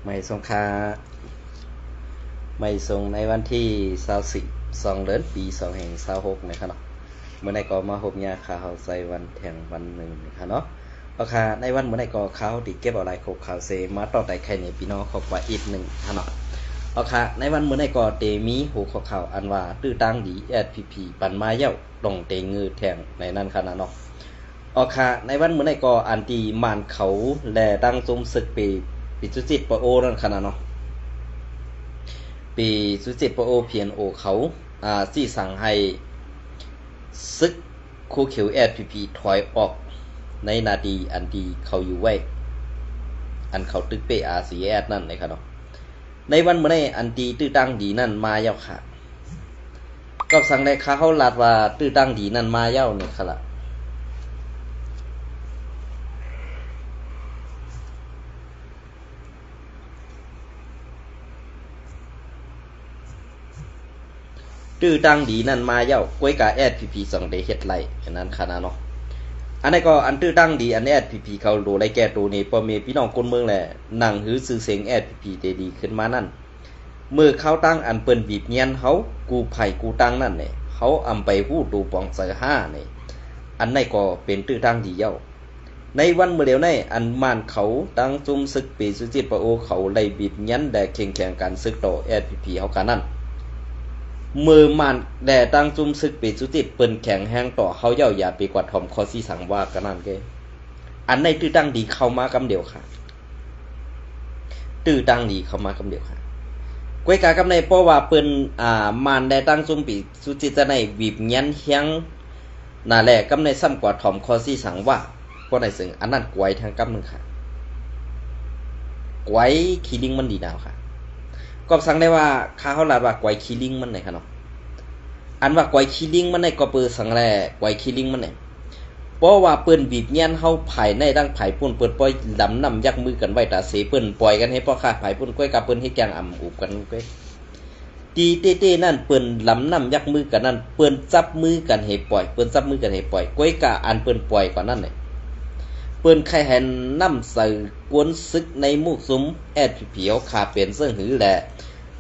ไม่สงค่าไม่ส่งในวันที่24 เดือนปี2526นะครับเนาะเมื่อใดก็มาพบญาข่าวใส่วันแทงวันหนึ่งนะครับเนาะราคาในวันเมื่อใดก็ข่าวที่เก็บเอารายข่าวเซมาต่อแต่ใครในพี่น้องขอบว่าอีกหนึ่งครับเนาะราคาในวันเมื่อใดก็เตมีหูข่าวอันว่าตื้อตั้งดี SPP ปันมาเย้าตรงเตงือแทงในนั้นขนาดเนาะในวันเมื่อใดก็อันตีมานเขาแลตั้งซุมศึกปีจุจิตปะโอนั่นขนาดเนาะปีสุจิตปโอเพียนโอเขาที่สั่งให้ซึกคู่เขียว SPP ถอยออกในนาทีอันที่เขาอยู่ไว้อันเขาตึกเปRCS นั่นนะครับเนาะในวันเมื่อนี้อันที่ตื้อตั้งดีนั่นมาเย้าค่ะก็สั่งได้ข่าวลาดว่าตื้อตั้งดีนั่นมาเย้าเนี่ยค่ะละตื้อตั้งดีนั่นมาเย้ากวยกา SPP ส่งได้เฮ็ดไรอย่างนั้นค่ะนะเนาะอันนี้ก็อันตื้อตั้งดีอันนี้ SPP เขาโดไรแก่ตัวนี้พอมีพี่น้องคนเมืองแหละนั่งหือซื้อเสียง SPP ได้ดีขึ้นมานั่นเมื่อเขาตั้งอันเปิ้นบีบเงียนเขากูไผ่กูตั้งนั่นเนี่ยเขาอำไปหู้ตูปองเสือ5เนี่ยอันนี้ก็เป็นตื้อตั้งดีเย้าในวันเมื่อเดียวในอันมานเขาตั้งจุ่มศึกปีสุจิตปโอเขาไล่บีบเงียนแต่แข่งการศึกต่อ SPP เขากันนั่นมือมันแด่ตั้งจุ่มซึกปีสุติเปิ้นแข็งแห้งต่อเขาเย้าอย่าไปกว่าถ่อมคอซี่สังว่ากันนั่นเกอันในตื้อตั้งดีเข้ามากำเดียวค่ะตื้อตั้งดีเข้ามากำเดียวค่ะกวยกากำในเพราะว่าเปิ้นมันได้ตั้งจุ่มปีสุจิตจะในบีบเงี้ยนเฮียงน่าแหละกำในซ้ำกว่าถ่อมคอซี่สังว่าเพราะในซึ่งอันนั้นกวยทางกำนึงค่ะกวยคีลิงมันดีดาวค่ะก็สั่งได้ว่าข้าเขาลาดว่ากวยคีลิงมันไหนค่ะเนาะอันว่ากวยคีลิงมันในก็เปิดสังแลกวยคีลิงมันเนี่ยเพราะว่าเปิ้นบีบเงี้ยนเฮาภายในดังภายปุ่นเปิ้นปล่อยดำนำยักมือกันไว้ตาเสเปิ้นปล่อยกันให้พ่อค้าภายปุ่นก้อยกับเปิ้นเฮ็ดแกงอ่ำอุบกันก้อยตีเต้ๆนั่นเปิ้นลำนำยักมือกันนั่นเปิ้นจับมือกันให้ปล่อยเปิ้นจับมือกันให้ปล่อยก้อยกะอันเปิ้นปล่อยกว่านั้นเนี่ยเปิ้นใครเห็นนำใส่กวนซึกในมุกซุ้มSPPเฮาขาเป็นเสิ่งหือแหละ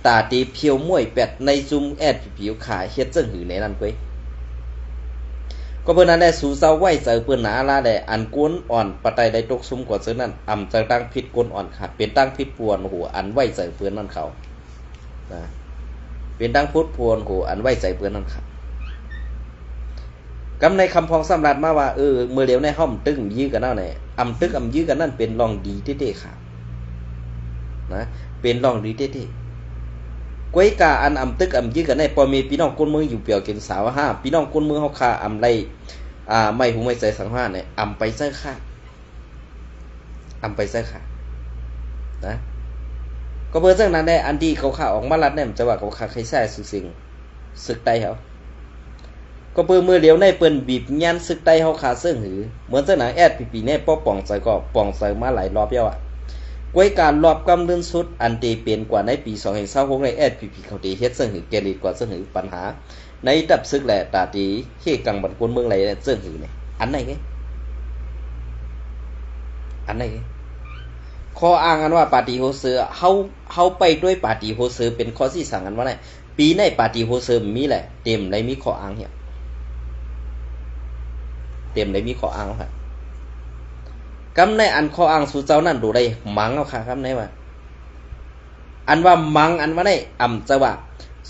ตาตีเพียวม้วยเป็ดในซุ้มSPPเฮาขาเฮ็ดเสิ่งหือในนั้นก้อยก็เปิ้นนั้นได้สู่เซาไว้เจอเปิ้นหนาลาได้อันกวนอ่อนปะไตได้ตกซุ่มกว่าซึ่งนั้นอำจะตั้งพิษกวนอ่อนค่ะเป็นตั้งพิษปวนหัวอันไว้เจอเปิ้นนั่นเขานะเป็นตั้งพุทธพวนหัวอันไว้ใจเปิ้นนั่นค่ะกำในคำพองสำรัดมาว่าเมื่อเดียวในห้อมตึ้งยื้อกันนั่นแหละอำตึกอำยื้อกันนั่นเป็นรองดีเต้ๆค่ะนะเป็นรองดีเต้ๆกวยกาอันอำตึกอำยื้อกันได้พอมีพี่น้องคนเมืองอยู่เปียวเก็บสาว5พี่น้องคนเมืองเฮาคาอำไรไม่หูไม่ใจสังหารเนี่ยอำไปเซ้อค่ะอำไปเซ้อค่ะนะก็เบิ่งจังนั้นได้อันที่เขาข่าวออกมาลัดเนี่ยมันจะว่าเขาข่าใครใช้สุสิงศึกใต้เฮาก็เบิ่งมือเดียวในเปิ้นบีบยันศึกใต้เฮาขาเสื่องหือเหมือนจังหนังSPPเนี่ยป้อป่องใจก็ป่องใจมาหลายรอบแล้วกวยการรอบกำเรื่องสุดอันตีเป็นกว่าในปี2026ใน SPP เขาตีเฮ็ดเสื่องหือเกลีกว่าเสื่องหือปัญหาในดับซึกแหละตาตีเฮกังบันคนเมืองไหลเสื่องหือเนี่ยอันไหนไงอันไหนไงข้ออ้างกันว่าปาร์ตี้โฮเซอร์เฮาไปด้วยปาร์ตี้โฮเซอร์เป็นข้อที่สั่งกันว่าไงปีในปาร์ตี้โฮเซอร์มีแหละเต็มเลยมีข้ออ้างเนี่ยเต็มเลยมีข้ออ้างค่ะกำในอันข้ออ้างสู่เจ้านั่นดูได้มังเอาค่ะกำในว่าอันว่ามังอันว่าได้อำจะว่า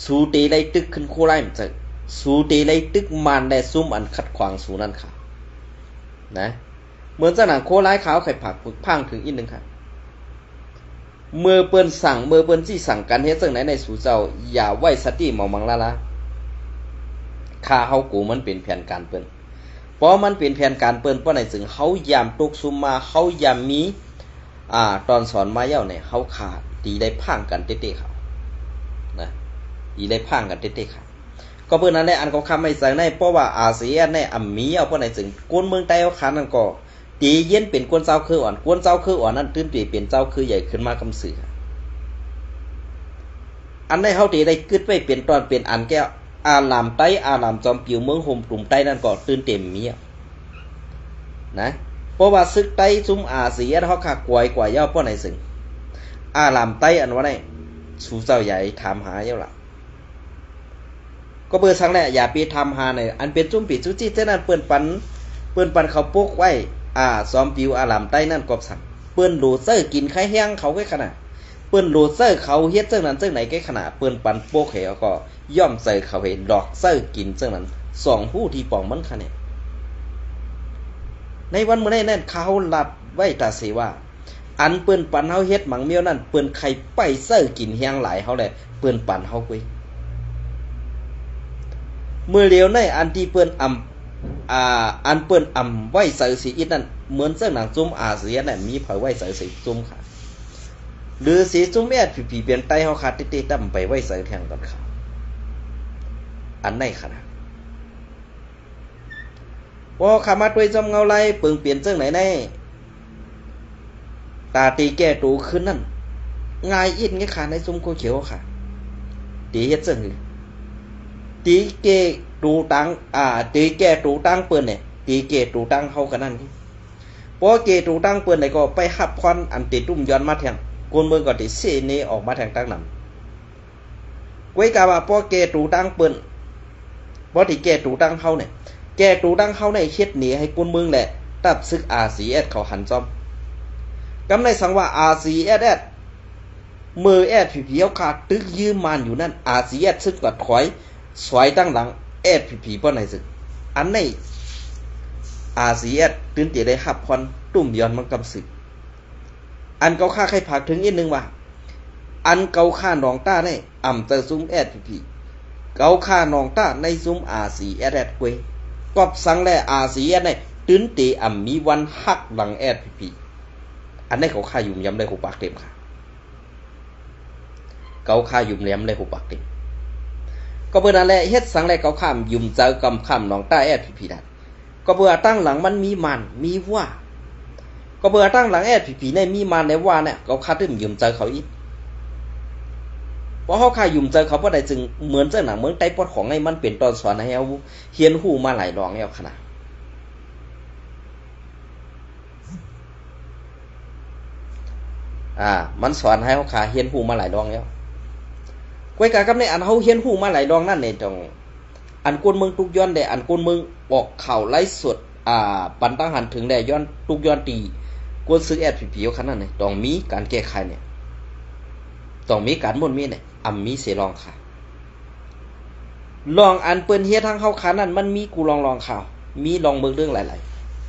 สูตีได้ตึกขึ้นโคไล่มันจะสูตีได้ตึกมันได้ซุ่มอันขัดขวางสู่นั่นค่ะนะเหมือนจะหนังโคไล่ขาวไข่ผักฝึกพังถึงอีกนึงค่ะเมื่อเปิ้นสั่งเมื่อเปิ้นสิสั่งกันเฮ็ดจังไหนในสู่เจ้าอย่าไว้สติเมามังละค่าเฮากูมันเป็นแผนการเปิ้นเพราะมันเป็นแผนการเปิ้นเพราะในซึ่งเฮายามตกซุมมาเฮายามมีตอนสอนมาเย้าเนี่ยเฮาขาดดีได้พังกันเต้ๆเขานะดีได้พังกันเต้ๆค่ะก็เปิ้นนั้นแหละอันเขาคำไม่ใส่ในเพราะว่าอาเซียนในอำมีเอาเพราะในซึ่งคนเมืองใต้เฮาขานั่นก็ตีเย็นเป็นกวนเจ้าคืออ่อนกวนเจ้าคืออ่อนนั่นตื่นปีเป็นเจ้าคือใหญ่ขึ้นมากำสื่ออันในเฮาตีได้กึดไว้เป็นตอนเป็นอันแก้วอารามใต้อารามจอมปิวเมืองโฮมกลุ่มใต้นั่นก็ตื่นเต็มมีนะเพราะว่าซึกใต้ซุ่มอาเซียนเฮาคักกวยกว่าเย้าเพราะในซึ่ง อาลามใต้อันว่าได้สู่เจ้าใหญ่ถามหาเยอะละก็เบอร์สังแหละอย่าไปทำหาเนี่ยอันเป็นจุ่มปีจุจิเจ้านั้นเปิ้นปันเขาปกไว้ซ้อมปิวอาลามใต้นั่นกบสั่งเปิ้นโหลเซอร์กินไข่แห้งเขาแค่ขนาดเปิ้นโหลเซอร์เขาเฮ็ดจังนั้นจังไหนแค่ขนาดเปิ้นปันโปกเหวก็ย่อมใส่เขาเห็นดอกเซอร์กินจังนั้นสองผู้ที่ป่องมันคะเนี่ยในวันเมื่อไหร่นั่นเขาลัดไว้ตาเสว่าอันเปิ้นปันเฮาเฮ็ดหมังเมียวนั่นเปิ้นไข่ไปเซอร์กินแห้งหลายเฮาแหละเปิ้นปันเฮากุยเมื่อเลียวในอันที่เปิ้นอันเปิ้นไว้ใส่สีอิดนั่นเหมือนเจ้าหนังจุ่มอาเซียนน่ะมีเผาไว้ใส่สีจุ่มค่ะหรือสีจุ่มแอดผีเปลี่ยนไตเฮาขาดติๆตั้มไปไว้ใส่แทงตอนขาวอันไหนขนาดพอขามาด้วยจำเงาไรเปิงเปลี่ยนเจ้าไหนแน่ตาตีแก่ตูขึ้นนั่นง่ายอิดงี้ขาในจุ่มโคเขียวค่ะตีเฮ็ดเจ้าหือตีเกตูตังตีแก่ตูตังเปิ้นเนี่ยตีเกตูตังเฮากันนั่นพอเกตูตังเปิ้นไหนก็ไปหับควันอันติตุ้มย้อนมาแทงกวนเมืองก็ติเสเนออกมาแทงตั้งนำไว้กะว่าพอเกตูตังเปิ้นบ่ที่แก่ตูตังเฮาเนี่ยแก่ตูตังเฮาในเฮ็ดหนีให้กวนเมืองแหละตับซึกRCSเขาหันจอมกำในสังว่า RCS มือแอดผีเฮาขาดตึกยืมมันอยู่นั่น RCS ซึ่งก็ถอยสวยตั้งหลังแอดผีป้อนไหนสึกอันในRCS ตื่นเตได้หับควันตุ่มย้อนมันกำสึกอันเกาค่าใครผักถึงอีกนึงว่าอันเกาค่าหนองต้าในอ่ำเตอซุ้มแอดผีเกาค่าหนองต้าในซุ้มRCS กวยกอบสังแลRCS ในตื่นเตอ่ำมีวันหักหลังแอดผีอันนี้เขาค่ายุ่มย้ำได้หูปากเต็มค่ะเกาค่ายุ่มย้ำได้หูปากเต็มก็เบื่อนั่นแหละเฮ็ดสังแลเกาข้ามยุ่มเจอกำข้ามหนองต้าแอดผีดัดก็เบื่อตั้งหลังมันมีมันมีว่าก็เบื่อตั้งหลังแอดผีในมีมันในว่าเนี่ยเขาคาดถึงยุ่มเจอเขาอีกเพราะเขาค่ายุ่มเจอเขาเพราะใดจึงเหมือนเจ้าหนังเมืองไต้ปอดของไอ้มันเป็นตอนสอนให้เอาเฮียนหูมาหลายดองแล้วขนาดมันสอนให้เขาขาเฮียนหูมาหลายดองแล้วกวยกากับในอันเขาเฮียนหูมาหลายดองนั่นเนี่ยตรงอันกวนเมืองตุกย้อนได้อันกวนเมืองออกข่าวไล่สดปันตั้งหันถึงได้ย้อนตุกย้อนตีกวนซื้อแอดผีๆขนาดนี้ต้องมีการแก้ไขเนี่ยต้องมีการมุ่นมีเนี่ยมีเสลองค่ะลองอันเปิ้นเฮ็ดทางเฮาขานั่นมันมีกูลองข่าวมีลองเบิ่งเรื่องหลาย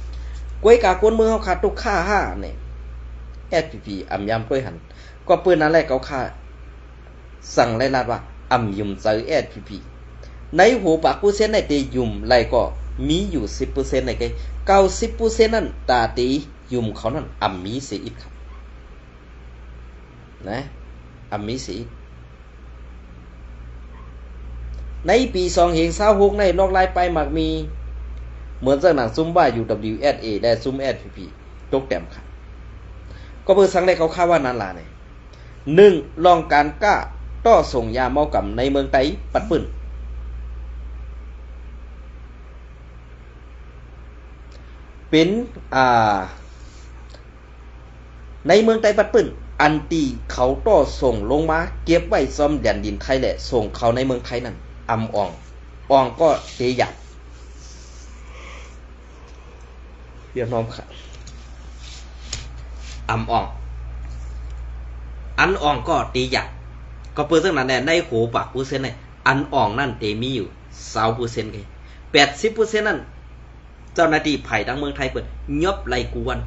ๆกวยกากวนเมืองเฮาขาตุกค่า5เนี่ยแอดผีๆยำกล้วยหันก็เปิ้นนั่นแหละเขาค่าสั่งไล่ลาดว่ายุ่มเจอแอดผีในหัวปาก%ในตียุ่มไรก็มีอยู่ 10% ในไก90% นั่นตาตียุ่มเขานั่นมีเสียอีกครับนะมีเสียอีกในปี2026ในนอกลายไปมักมีเหมือนจากหนังซุ่มบ้า UWSA และซุ่ม SPP ตกแต้มครับก็เพื่อสังได้เขาค่าว่านั้นล่ะเนี่ย1ลองการกล้าต่อส่งยาเมากำในเมืองไต้ปัดปืนเป็นในเมืองไต้ปัดปืนอันตีเขาต่อส่งลงมาเก็บไว้ซ่อมแดนดินไทยแหละส่งเขาในเมืองไทยนั่นอ่องก็เตยหยัดเรียบน้อมค่ะอ่องอันอ่องก็ตีหยัดก็เปิดตั้งนั้นแหละในโหปาก%เนี่ยอันอ่องนั่นเตมีอยู่20%ไง80%นั่นเจ้าหน้าที่ไผ่ทั้งเมืองไทยเปิดยบไล่กวน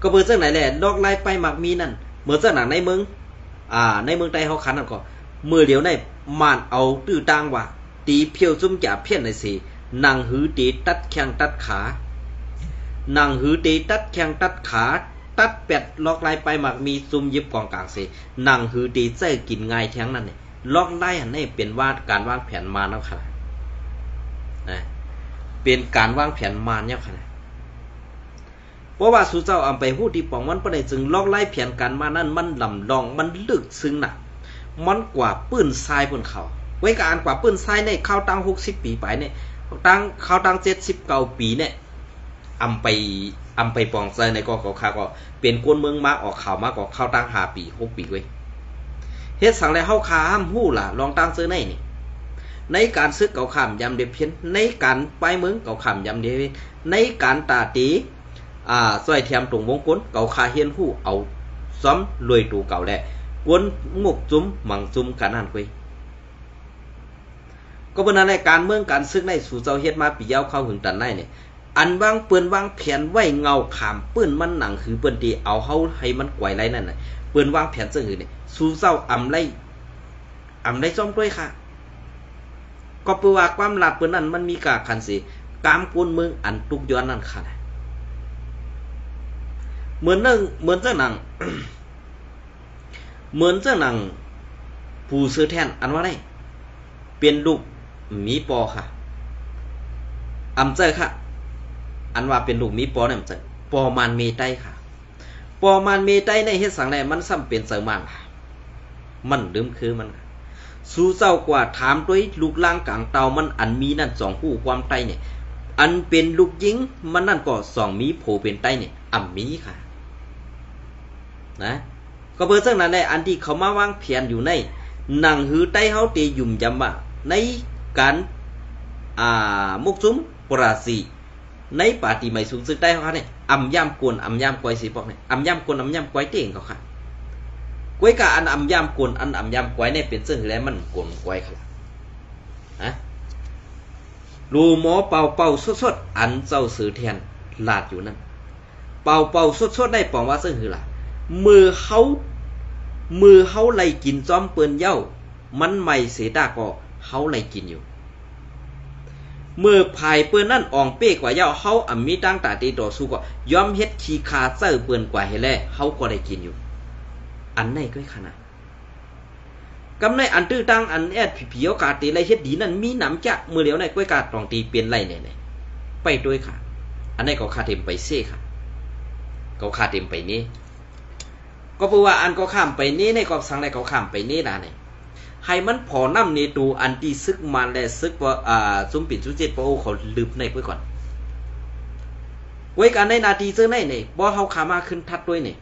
ก็เปิดจังไหนแหละลอกไล่ไปมักมีนั่นเหมือนจังหนังในเมืองในเมืองไทยเฮาคันนั่นก็มือเดียวในมานเอาตื้อตางว่าตีเพียวซุ่มจ่าเพี้ยนในสินางหือตีตัดแข้งตัดขานางหือตีตัดแข้งตัดขาตัดเป็ดลอกไล่ไปมักมีซุ่มยิบกองกลางสินางหือตีเจ้กินง่ายแท้งนั่นเนี่ยลอกไล่อันนี้เป็นว่าการวางแผนมาแล้วค่ะนะเป็นการวางแผนมาเนี่ยค่ะเพราะว่าสู่เจ้าไปฮู้ที่ปองมันบ่ได้จึงลอกไล่แผนการมานั้นมันลำลองมันลึกซึ้งน่ะมันกว่าปืนทรายบนเขาไว้การกว่าปืนทรายในข้าวตัง60 ปีไปเนี่ยตั้งข้าวตัง79 ปีเนี่ยไป อำไปปองใจในก็เขาคาก็เป็นกวนเมืองมาออกข่าวมาก็เข้าตั้ง5 ปี 6 ปีเว้ยเฮ็ดสังแล้วเฮาค้ามฮู้ล่ะลองตั้งซื้อในนี่ในการซึกเก่าข้ามยำเดเพียนในการไปเมืองเก่าข้ามยำเดเพียนในการตาตีซอยเทียมตรงวงกลเก่าคาเฮียนฮู้เอาซ้อมรวยตูเก่าแหละกวนงกจุ้มหมังจุ้มกันนั่นเว้ยก็เป็นอะไรการเมืองการซึกในสู่เจ้าเฮ็ดมาปียาวเข้าหึงตันในเนี่ยอันวางปืนวางแผนไว้เงาขามปืนมันหนังคือปืนตีเอาเฮาให้มันกวยไรนั่นน่ะปืนวางแผนซึ่งหือเนี่ยสู่เจ้าอำไรซ่อมด้วยค่ะก็เปื่อว่าความลับปืนนั้นมันมีกาคันสิกามกวนเมืองอันตุกย้อนนั่นค่ะเหมือนเจ้าหนัง เหมือนเจ้าหนังผู้ซื้อแทนอันว่าได้เป็นลูกมีปอค่ะอำเจอค่ะอันว่าเป็นลูกมีปอเนี่ยมันจะปอมันเมไตค่ะปอมันเมไตในเฮ็ดสังแลมันซ้ำเป็นเสมันมันลืมคือมันสู้เจ้ากว่าถามด้วยลูกล่างกลางเตามันอันมีนั่น2คู่ความไตเนี่ยอันเป็นลูกยิงมันนั่นก็2มีโผเป็นไตเนี่ยอ่ำมีค่ะนะก็เพื่อซึ่งนั้นแหละอันที่เขามาวางแผนอยู่ในหนังหือไตเฮาตียุ่มยำว่าในการมุกซุ้มปราศีในปาฏิไมสูงซึ่งได้เขาเนี่ยอำย่ำกวนอำย่ำกวยสิปอกเนี่ยอำย่ำกวนอำย่ำกวยเต่งเขาค่ะกวยกะอันอำย่ำกวนอันอำย่ำกวยเนี่ยเป็นซึ่งแล้วมันกวนกวยค่ะฮะรูหมอเป่าเป่าสดๆอันเจ้าสือแทนลาดอยู่นั่นเป่าเป่าสดๆได้ปองว่าซึ่งคือล่ะมือเขาไล่กินจอมเปิ้นเย้ามันไม่เสียดาก็เขาไล่กินอยู่มือภายเปิ้นนั่นอ่องเป้กว่าเย้าเขาอ่ำมีตั้งตาตีต่อสู้ก็ยอมเฮ็ดขี้คาเซอร์เปิ้นกว่าให้แลเขาก็ได้กินอยู่อันไหนก็ขนาดกำในอันตื้อตั้งอันแอดผีๆกาตีไรเฮ็ดดีนั่นมีหนำจะมือเหลียวในก้อยกาตองตีเปลี่ยนไรเนี่ยไปด้วยค่ะอันไหนก็คาเต็มไปเซ่ค่ะก็คาเต็มไปนี่ก็เพราะว่าอันก็ข้ามไปนี่ในก็สังไรก็ข้ามไปนี่ล่ะเนี่ยให้มันพอน้ำในตูอันที่ซึกมันและซึกว่าซุมปิดซุเจ็ดปะโอเขาลืมในไว้ก่อนไว้กันในนาทีซื้อในเนี่ยบ่เฮาขามาขึ้นทัดด้วยเนี่ย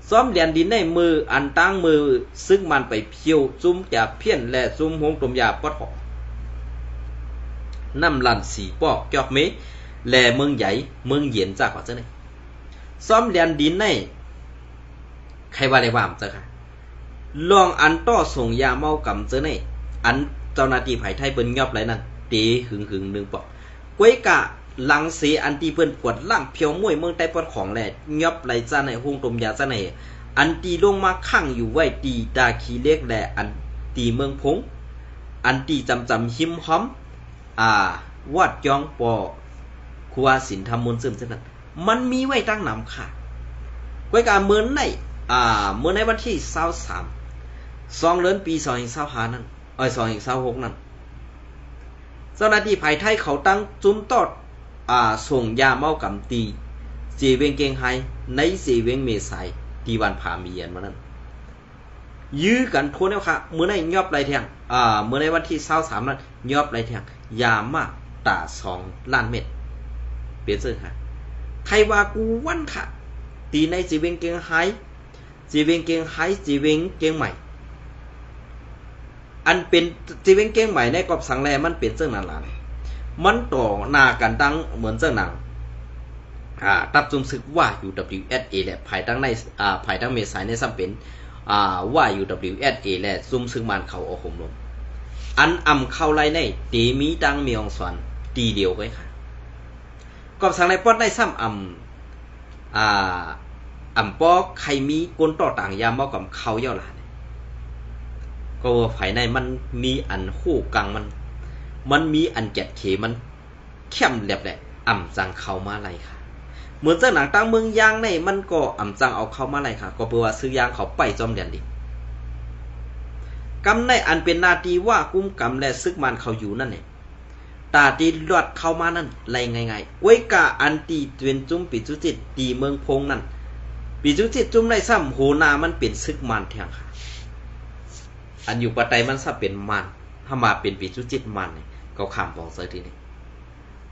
ซ้อมเหรียญดินในมืออันตั้งมือซึกมันไปเพียวซุ่มจับเพี้ยนและซุ่มหงตมยาปอดหอกน้ำลันสีปอกจอกเมแลเมืองใหญ่เมืองเย็นจากว่าเจ้าเนี่ยซ้อมเหรียญดินในใครว่าได้ว่ามเจ้าค่ะลองอันต่อส่งยาเมากำเจ้าเนี่ยอันเจ้าหน้าที่ไผ่ไทยเปิ้นยอบไรนั่นตีหึงนึงปอกก้วยกะหลังเสียอันที่เปิ้นปวดล่างเพียวมวยเมืองใต้ปอดของแหละยอบไรจ้าในห้องตมยาจ้าในอันตีลงมาข้างอยู่ไว้ตีตาขี้เล็กแหละอันตีเมืองพงอันตีจำหิมหอมวัดยองปอคัวสินธรรมมนต์ซึมเช่นนั้นมันมีไว้ตั้งนำค่ะก้วยกะเมื่อในวันที่23 เดือนปี2025นั่น2026นั่นเจ้าหน้าที่ภายไทยเขาตั้งจุ้มตอดส่งยาเมากำตีเจเวงเกงไฮในเจเวงเมษายที่วันผามีเย็นมานั้นยื้อกันโทษแล้วค่ะเมื่อในยอบไรแทงเมื่อในวันที่23นั้นยอบไรแทงยามากตา2 ล้านเม็ดเปลี่ยนซื้อค่ะใครว่ากูวันค่ะตีในเจเวงเกงไฮเจเวงเกงใหม่อันเป็นเจเวงเกงใหม่ในกอบสังแลมันเป็นเรื่องนั้นล่ะมันต่อหน้ากันตั้งเหมือนเจ้าหนังตับจุมซึกว่า UWSA และภายตั้งในภายตั้งเมษายนในซ้ำเป็นว่า UWSA และซุมซึกมันเขาเอาห่มลมอันอ่ำเข้าไรในตีมีตั้งมีองสวนตีเดียวไว้ค่ะกอบสังแลปอดได้ซ้ำอ่ำปอใครมีกลต่อต่างยามเมากับเขาเย่าหลานก็ว่าภายในมันมีอันคู่กังมันมีอันแกะเขมันเข้มแหลบแหละอ่ำจังเข้ามาไรค่ะเหมือนเจ้าหนังตั้งเมืองยางในมันก็อ่ำจังเอาเข้ามาไรค่ะก็เพื่อว่าซื้อยางเขาไปจอมเดียนดิกำในอันเป็นนาทีว่ากุ้มกำและซึกมันเขาอยู่นั่นเนี่ยตาตีลอดเข้ามานั่นไรง่ายๆไว้กะอันตีเวียนจุ้มปีจุจิตตีเมืองพงนั่นปีจุจิตจุ้มในซ้ำโหนามันเป็นซึกมันแทงค่ะอันอยู่ปัจจัยมันซะเป็นมันถ้ามาเป็นปีจุจิตมันเนี่ยเขาขามปองเซอร์ทีนี้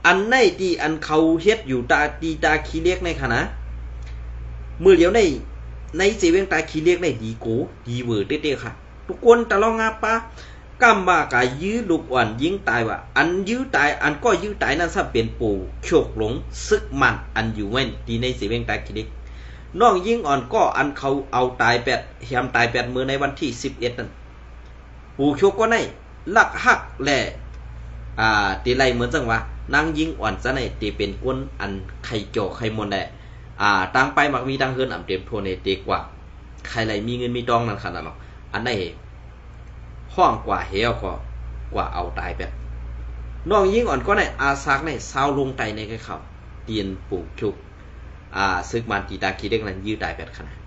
อันในที่อันเขาเฮ็ดอยู่ตาขี้เล็กในขณะ มือเหลียวในสีเวียงตาขี้เรียกในดีโกดีเวอร์เต้ๆค่ะทุกคนตะลองงาปะกำว่ากายื้อลูกอ่อนยิงตายว่าอันยื้อตายอันก็ยื้อตายนั่นซะเป็นปู่โชคหลงซึกมันอันอยู่เว้นดีในสีเวียงตาขี้เรียกน้องยิงอ่อนก็อันเขาเอาตาย8แฮมตาย8มื้อในวันที่11นั่นปู่โชคก็ในลักหักแลตีไรเหมือนจังว่านางยิงอ่อนซะในตีเป็นก้นอันไข่โจไข่มนแหละตังไปมักมีตังเฮือนอำเต็มโทเนตีกว่าใครไรมีเงินมีดองนั่นขนาดเนาะอันไหนห้องกว่าเหี่ยวกว่าเอาตายแบบน้องยิงอ่อนก็ในอาซักในเศร้าลงไตในเขาเตียนปลูกชุกซึกมันตีตาคีเด็กนั้นยื้อตายแบบขนาด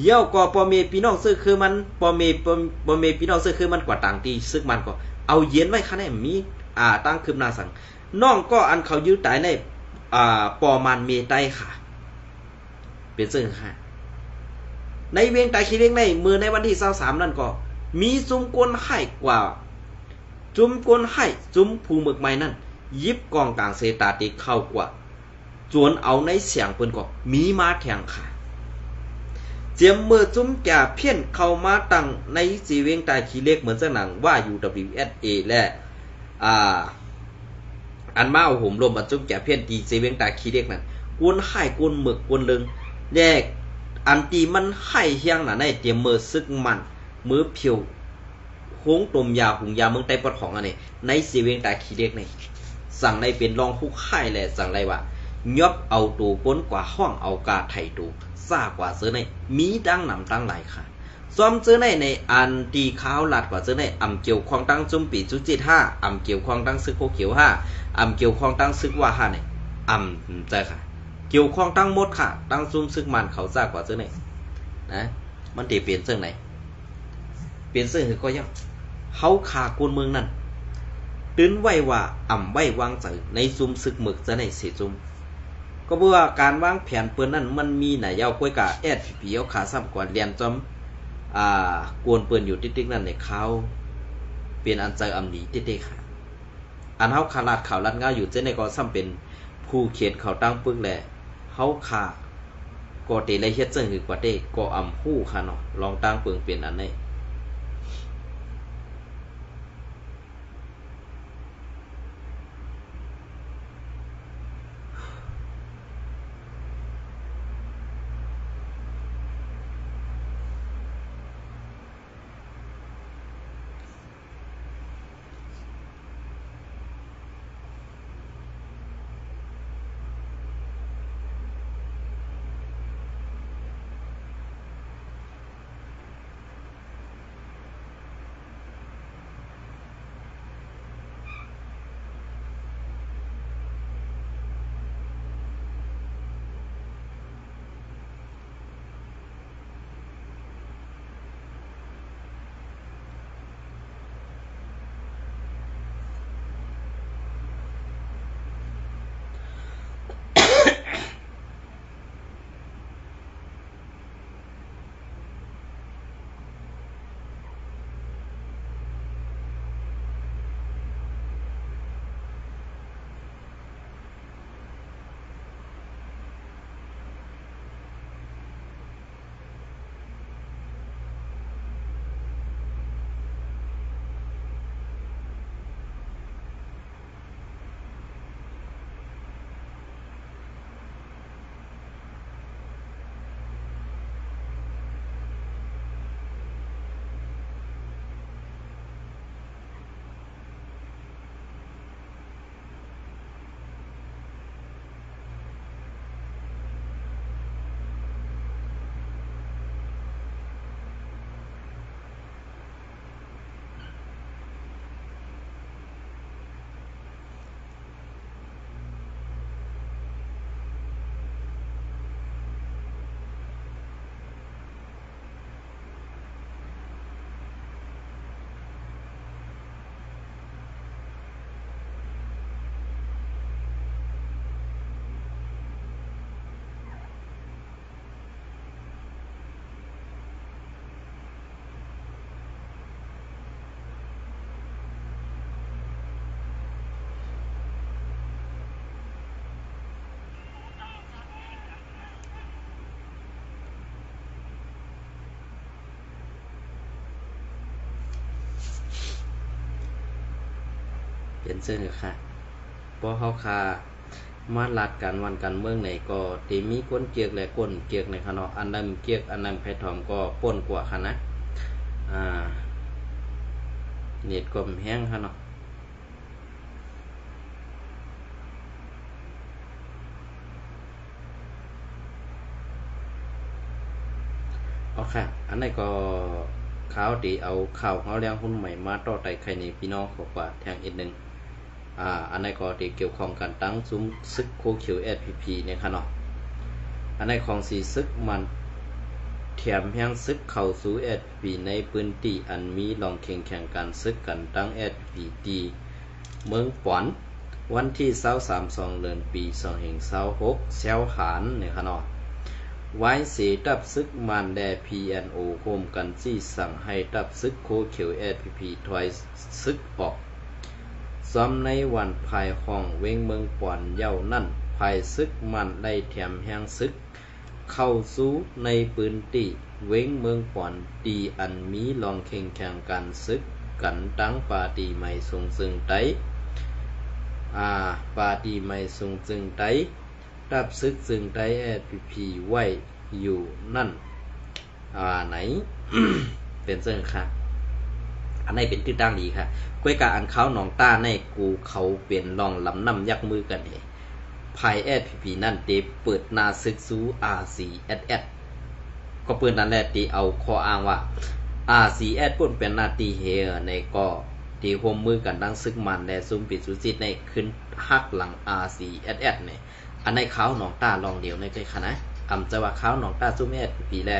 เยี่ยวก็ปอเมพี่น้องซื้อคือมันปอเมพี่น้องซื้อคือมันกว่าต่างตีซึกมันก็เอาเย็นไว้ขนาดมีตั้งคืบหน้าสั่งน้องก็อันเขายื้อตายในปอมันเมไตค่ะเป็นซึ่งค่ะในเวียงตาขี้เล็กในมือในวันที่23นั่นก็มีจุ่มกวนไข่กว่าจุ่มกวนไข่จุ่มผูหมึกไม้นั่นยิบกองกลางเซตาติเข้ากว่าจวนเอาในเสียงเปิ้นก็มีมาแทงค่ะเจียมมือจุ่มแก่เพี้ยนเข้ามาตั้งในสีเวียงตาขี้เล็กเหมือนจะหนังว่า UWSA และอันมาเอาห่มลมมาจุ่มแก่เพี้ยนตีสีเวียงตาขี้เล็กนั่นกวนไข่กวนหมึกกวนลึงแยกอันตีมันไข่เฮียงน่ะในเตรียมมือซึกมันมือเพียวโค้งตมยาหุงยาเมืองใต้ปอดของอันนี้ในสีเวียงตาขี้เล็กในสั่งในเป็นรองผู้ไข่แหละสั่งไรว่ายอบเอาตูป้นกว่าห้องเอากาไถ่ตูซ่ากว่าซื้อในมีดังนำตั้งหลายค่ะซ้อมซื้อในอันตีข้าวหลัดกว่าซื้อในอ่ำเกี่ยวคองตั้งจุ่มปีจุจิต5อ่ำเกี่ยวคองตั้งซึกโคเขียว5อ่ำเกี่ยวคองตั้งซึกว่า5เนี่ยอ่ำใจค่ะเกี่ยวข้องตั้งหมดค่ะตั้งซุ่มซึกมันเขาซากกว่าซื้อไหนนะมันตีเปลี่ยนซึ่งไหนเปลี่ยนซึ่งคือก็ยังเขาขากุนเมืองนั่นตื้นไว้ว่าอ่ำไว้วางใจในซุ่มซึกหมึกจะในเสียซุ่มก็เพื่อการวางแผนเปิ้นนั่นมันมีไหนยาวกล้วยกะแอดผีเอาขาซ้ำก่อนเรียนจอมกวนเปิ้นอยู่ติ๊กๆนั่นในเขาเปลี่ยนอันใจอำหนีติ๊กๆค่ะอันเฮาขาลาดข่าวลัดง่ายอยู่เจ้ในก็ซ้ำเป็นผู้เขียนเขาตั้งปึ้งแหละเฮาขาก็เตเลยเฮ็ดจังคือกว่าเตก็อำฮู้ค่ะเนาะลองตั้งปึ้งเปลี่ยนอันนี้ เป็นซึ่งค่ะเพราะเขาคามาลัดกันวันกันเมืองไหนก็ที่มีก้นเกียกและก้นเกียกในขณะอันนั้นเกียกอันนั้นแพทอมก็ป่นกว่าค่ะนะเน็ตกลมแห้งค่ะเนาะโอเคอันนี้ก็ข่าวดีเอาข่าวเขาเลี้ยงหุ้นใหม่มาต่อไต่ใครในพี่น้องขอกว่าแทงอีกหนึ่งอันนี้ก็ที่เกี่ยวข้องกันตั้งซุ้มซึกโคคิว SPP เนี่ยค่ะเนาะอันนี้ของสีซึกมันแถมแห่งซึกเข้าสู่ SPP ในพื้นที่อันมีลองแข่งกันซึกกันตั้ง SPP ที่เมืองปอนวันที่23เดือนปี2526เซลหานเนี่ยค่ะเนาะไว้เสียดับซึกมันแด PNO โคมกันจี้สั่งให้ดับซึกโคเขียว SPP ถอยซึกออกซ้อมในวันภายห้องเวงเมืองปอนเย้านั่นภายซึกมันได้แถมแห่งซึกเข้าสู่ในปืนตีเวงเมืองปอนตีอันมีลองแข่งกันซึกกันตั้งปาตีไม่ทรงซึ่งไตปาตีไม่ทรงซึ่งไตดับซึกซึ่งไต SPP ไว้อยู่นั่นไหน เป็นเส้นค่ะอันนี้เป็นที่ตั้งดีค่ะก้วยกาอันเขาหนองต้าในกูเขาเปลี่ยนลองลำนำยักมือกันเองภาย SPP นั่นเดเปิดนาซึกซู RCSS ก็เปิดนั่นแหละตีเอาข้ออ้างว่า RCS ปุ่นเป็นนาตีเฮในก็ตีห่วมมือกันดังซึกมันและซุ่มปิดสุจิตในขึ้นหักหลัง RCSS เนี่ยอันในเขาหนองต้าลองเดียวในใกล้ขนาดจะว่าเขาหนองต้าซุ่ม SPP แล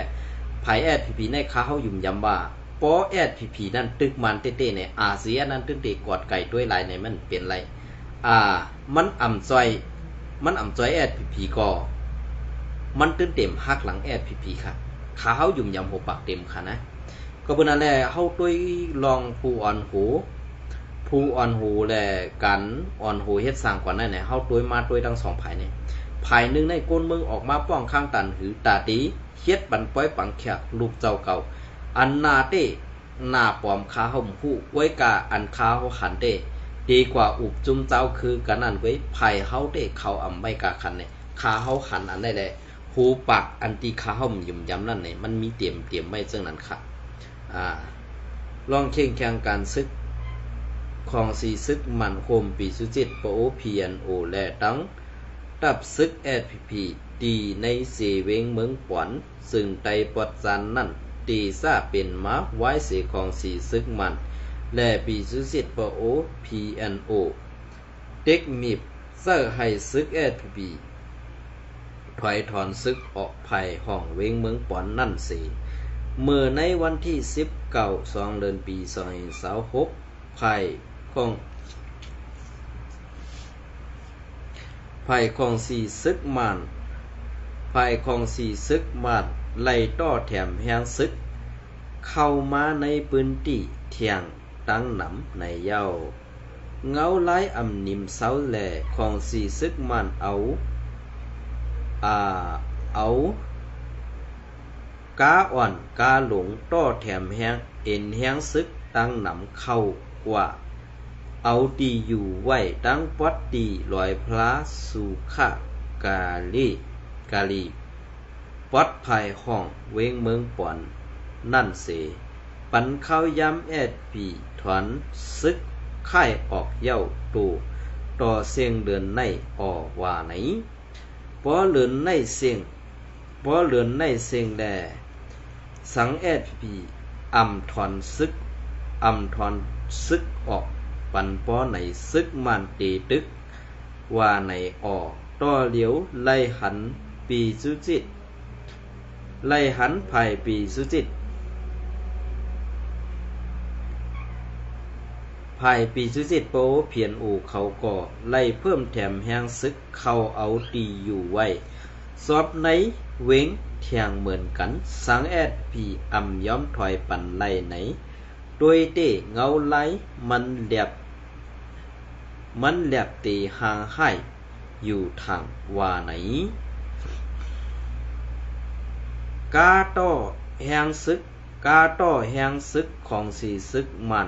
ภาย SPP ในเขายุ่มยำว่าปอ SPP นั่นตึกมันเต้ๆใน RCS นั่นตึกเตกอดไก่ด้วยลายในมันเป็นไรมันจอย SPP ก็มันตื้นเต็มหักหลัง SPP ค่ะขาเฮายุ่มยำหัวปากเต็มค่ะนะก็เป็นนั่นแหละเฮาด้วยลองผู้อ่อนหูแลกันอ่อนหูเฮ็ดสร้างกว่านั้นเนี่ยเฮาด้วยมาด้วยทั้งสองภายเนี่ยภายนึงในก้นเมืองออกมาป้องข้างตันหือตาตีเฮ็ดบันป้อยปังแขกลูกเจ้าเก่าอันนาเต้หน้าปลอมขาเฮาฮู้ไว้กาอันขาเฮาขันเต้ดีกว่าอุบจุ่มเจ้าคือกันนั่นไว้ไผ่เฮาเต้เขาอำไว้กาขันเนี่ยขาเฮาขันอันได้แหละหูปักอันตีขาเฮายุ่มยำนั่นเนี่ยมันมีเตรียมไว้ซึ่งนั้นค่ะลองเข่งแข่งการซึกของสีซึกมันโคมปีสุจิตปโอ PNO และตั้งตับซึก SPP ดีในเสเวงเมืองปอนซึ่งไตปอดจันนั่นตีซาเป็นมาไว้เสของสีซึกมันและปีสุจิตปโอ PNO เด็กมีบเสื้อให้ซึก SPP ถอยถอนซึกออกภายห้องเวงเมืองปอนนั่นเสเมื่อในวันที่19 2 เดือนปี2526ภายของสีซึกมันไล่ต่อแถมแหงซึกเข้ามาในพื้นที่เที่ยงตั้งหนำในเย้าเงาไล่อำนิมเสาแหล่ของสีซึกมันเอากาอ่อนกาหลงต่อแถมแหงเอ็นแหงซึกตั้งหนำเข้ากว่าเอาตีอยู่ไว้ตั้งปอดตีลอยพลาสุขกาลีปอดภายห้องเวงเมืองปอนนั่นเสปันเข้าย้ำSPPถอนซึกค่ายออกเย้าตูต่อเสียงเดือนในออกว่าไหนพอเลือนในเสียงแดสังSPPถอนซึกออกปันป้อในซึกมันตีตึกว่าในออกต่อเหลียวไล่หันปีสุจิตไล่หันภายปีสุจิตภายปีสุจิตโปเพียนอูเขาก็ไล่เพิ่มแถมแหงซึกเข้าเอาตีอยู่ไว้สอบในเวงเที่ยงเหมือนกันสังSPPย้อมถอยปันไล่ไหนโดยเต้เงาไล่มันแหลบตีห่างให้อยู่ทางว่าไหนกาต่อแหงซึกของสีซึกมัน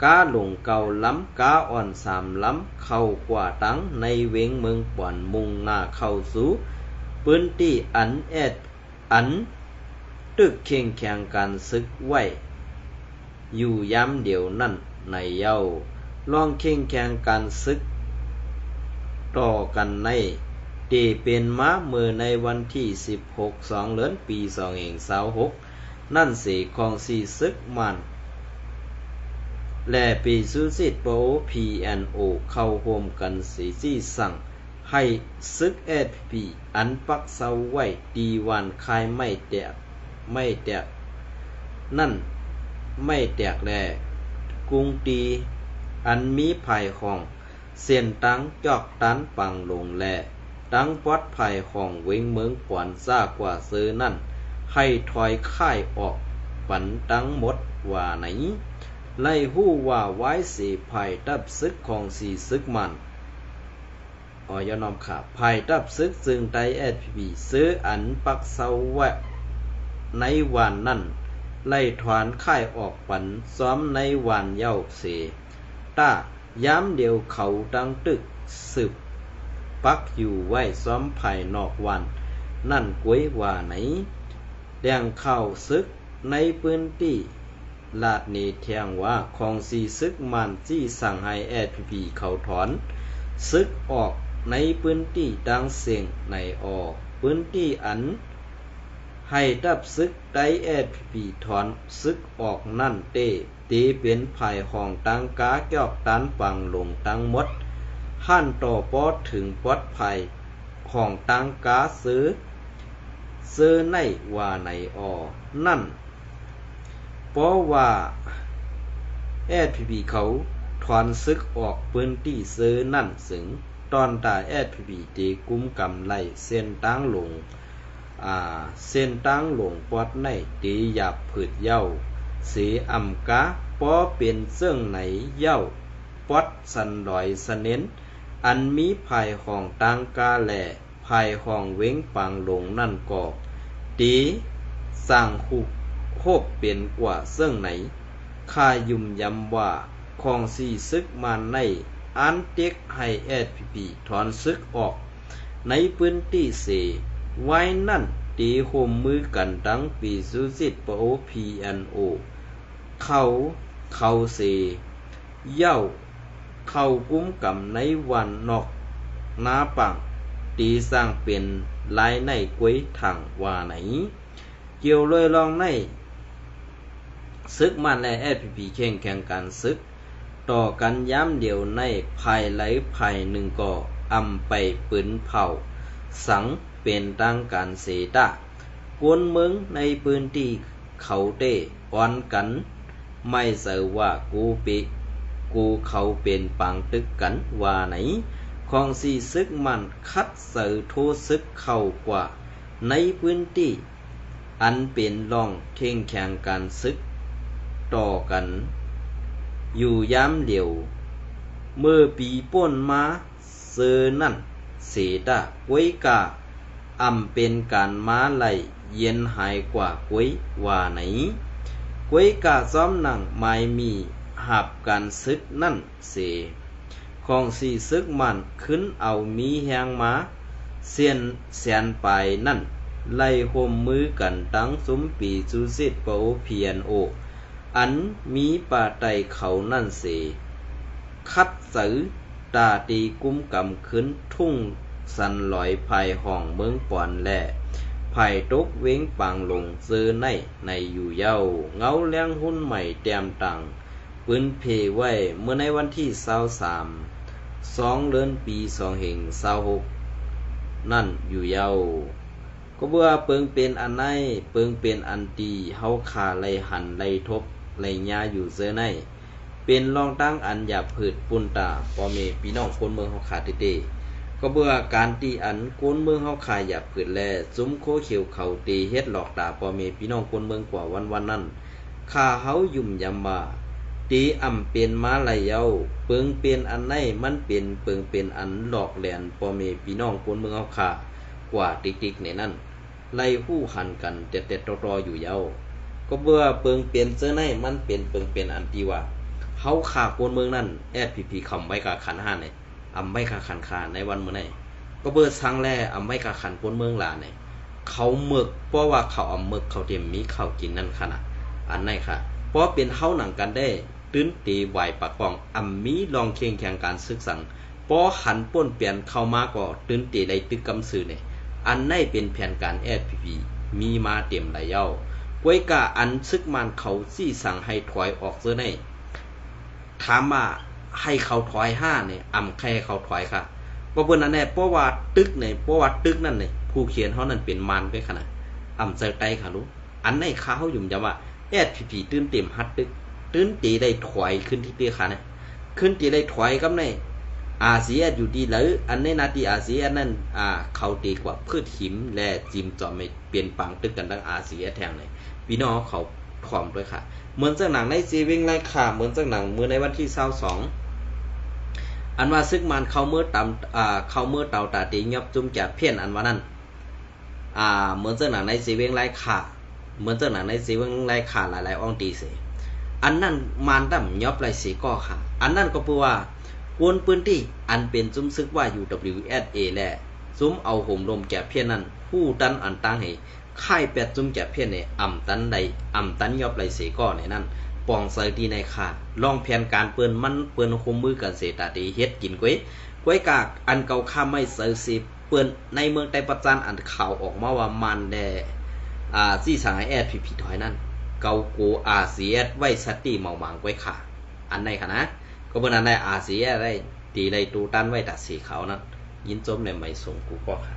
กาหลงเก่าล้ำกาอ่อน3ล้ำเข้ากว่าตังในเวงเมืองป่อนมุ่งหน้าเข้าสู่พื้นที่อันตึกเข่งแข่งการศึกไว้อยู่ย้ำเดียวนั่นในเย้าลองเข่งแข่งการศึกต่อกันในตีเป็นม้ามือในวันที่16 2 เดือนปี2026นั่นสิของสีซึกมันและปีสุสิตโป PNO เข้าโฮมกันสีที่สั่งให้ซึก SP อันปักเสาไว้ดีวันคายไม่แตกนั่นไม่แตกแลกรุงตีอันมีภายของเสียนตังจอกตันปังลงแลตังปลอดภัยของเวงเมืองปวนซ่ากว่าซื้อนั่นให้ถอยค่ายออกปันทั้งหมดว่าไหนไล่หู้ว่าไว้สีภายตับซึกของสีซึกมันยอนอมขาภายตับซึกซึ่งไต SP ซื้ออันปักเสาไว้ในวันนั้นไล่ถอนค่ายออกปันซ้อมในวันเย้าเสต้าย้ำเดียวเขาดังตึกสืบปักอยู่ไว้ซ้อมภายนอกวันนั่นกวยว่าไหนแดงเข้าซึกในพื้นที่ลาดเนเทียงว่าของสีซึกมันจี้สั่งให้ SP เขาถอนซึกออกในพื้นที่ดังเสียงในออกพื้นที่อันให้ดับซึกได้ SP ถอนซึกออกนั่นตีเป็นภายของตังกาเกี่ยวตันปังลงตั้งหมดหั่นต่อปอดถึงปลอดภัยของตังกาซื้อในว่าในนั่นเพราะว่า SP เขาถอนซึกออกพื้นที่ซื้อนั่นสึงตอนตา SP ตีกุมกำไลเส้นตั้งลงปอดในตีหยับผืดเย้าสีอ่ำกาป้อเป็นเสื่องไหนเย้าปอดสันดอยสะเน้นอันมีภายของตังกาแหล่ภายของเว้งปังลงนั่นก็ตีสั่งหุกโคบเป็นกว่าเสื่องไหนข้ายุ่มยำว่าของสีซึกมันในอันเต็กให้ SP ถอนซึกออกในพื้นที่เสไว้นั่นตีโฮมมือกันทั้งปีสุสิตปโอ PNO เขาเสเย้าเข้ากุ้มกำในวันนอกนาปังตีสร้างเป็นลายในกวยถังว่าไหนเกี่ยวเลยลองในซึกมันและ SP แข่งการซึกต่อกันย้ำเดียวในภายไหลภายหนึ่งก็อำไปปืนเผาสังเป็นตั้งการเสตะกวนเมืองในพื้นที่เขาเต้อ่อนกันไม่เสว่ากูเขาเป็นปังตึกกันว่าไหนของสีซึกมันคัดเสือโทซึกเข้ากว่าในพื้นที่อันเป็นรองเข่งแข่งการซึกต่อกันอยู่ย้ำเดียวเมื่อปีป่นมาเซอนั่นเสตะกวยกาเป็นการม้าไหลเย็นหายกว่ากวยว่าไหนกวยกาซ้อมหนังไม่มีหับการซึกนั่นเสของสีซึกมันขึ้นเอามีแหงมาเสียนไปนั่นไล่โฮมมือกันตั้งสุมปีสุสิตปโอ PNO อันมีป่าไตเขานั่นเสคัดสือตาตีกุ้มกำขึ้นทุ่งสันลอยภายห้องเมืองปอนแหล่ภายตกเว้งปังลงซื้อในอยู่เย้าเงาเลี้ยงหุ้นใหม่เตรียมตังปืนเพไว้เมื่อในวันที่23 เดือนปี2526นั่นอยู่เย้าก็เบื่อเปิงเป็นอันไหนเปิงเป็นอันตีเฮาขาไลหันไลทบไลญาอยู่เสื้อในเป็นรองตั้งอันหยาผืดปุ่นตาพ่อแม่พี่น้องคนเมืองเฮาขาเต้ๆก็เบื่อการตีอันคนเมืองเฮาขาหยาผืดแลจุ้มโคเขียวเขาตีเฮ็ดหลอกตาพ่อแม่พี่น้องคนเมืองกว่าวันนั้นข้าเฮายุ่มยำว่าตีเป็นมาไหลเย้าเปิงเป็นอันไหนมันเป็นเปิงเป็นอันหลอกแหลนพ่อแม่พี่น้องคนเมืองเฮาขากว่าติ๊กๆในนั้นไล่หู้หันกันเต็ดๆรออยู่เย้าก็เบื่อเปิงเป็นเสื้อในมันเป็นเปิงเป็นอันที่ว่าเฮ เขาขาปนเมืองนั่นSPP คำไว้กับขันห้าเนี่ยอำไว้กับขันคาในวันมื้อนี้ก็เบิดสังแลอำไว้กับขันปนเมืองลาเนี่ยเขาหมึกเพราะว่าเขาเอาหมึกเขาเตรียมมีข้าวกินนั่นขนาดอันไหนค่ะเพราะเป็นเฮาหนังกันได้ตื้นตีไหวปากปองมีลองเคียงแข่งการศึกษาเพราะหันป้นเปลี่ยนเข้ามาก็ตื้นตีได้ตึกกำซื้อเนี่ยอันไหนเป็นแผนการSPPมีมาเต็มหลายเย้าก้วยกะอันซึกมันเขาซี่สั่งให้ถอยออกเสื้อในถามว่าให้เขาถอย5เนี่ยแค่เขาถอยค่ะเพราะเพิ่นอันแน่เพราะว่าตึกเนี่ยเพราะว่าตึกนั่นเนี่ยผู้เขียนเฮานั่นเป็นมันไปขนาดเจอไตค่ะรู้อันไหนข้าเฮาอยู่จะว่าSPP ตื้นเต็มฮัดตึกตื้นตีได้ถอยขึ้นที่เตี้ยค่ะเนี่ยขึ้นตีได้ถอยกับในอาเซียอยู่ดีหรืออันในนาทีอาเซียนั่นเขาดีกว่าพืชหิมและจิมจอมไม่เปลี่ยนปังตึกกันทั้งอาเซียแทงเลยพี่น้องเขาถอมด้วยค่ะเหมือนจากหนังในซีวิ่งไล่ข่าเหมือนจากหนังเมื่อในวันที่22อันว่าซึกมันเขาเมื่อตำเขาเมื่อเต่าตาตียับจุ่มแก่เพี้ยนอันว่านั้นเหมือนจากหนังในซีวิ่งไล่ข่าเหมือนจากหนังในซีวิ่งไล่ข่าหลายๆอ่องตีเสอันนั้นมันดำยับไรสีก็ค่ะอันนั้นก็เพราะว่าวนปืนที่อันเป็นซุ้มซึกว่า UWSA แหละซุ้มเอาห่มลมแก่เพี้ยนนั้นผู้ตันอันตั้งให้ค่ายเป็ดซุ้มแก่เพี้ยนเนี่ยตันใดตันยอบไรเสก็ในนั้นปองใส่ดีในขาลองแผนการเปิ้นมันเปิ้นคุมมือกันเสตาดีเฮ็ดกินก้วยกากอันเก่าข้าไม่เสือสิเปิ้นในเมืองไต้ประจันอันข่าวออกมาว่ามันแดซี่สั่งให้SPPถอยนั่นเกาโกอาเซียไว้สติเมาหมางก้วยขาอันไหนค่ะนะก็เมื่อนั้นได้อาเซียได้ตีได้ตูตันไว้ตัดสีเขานั้นยินจมในไม่ส่งกูก็ค่ะ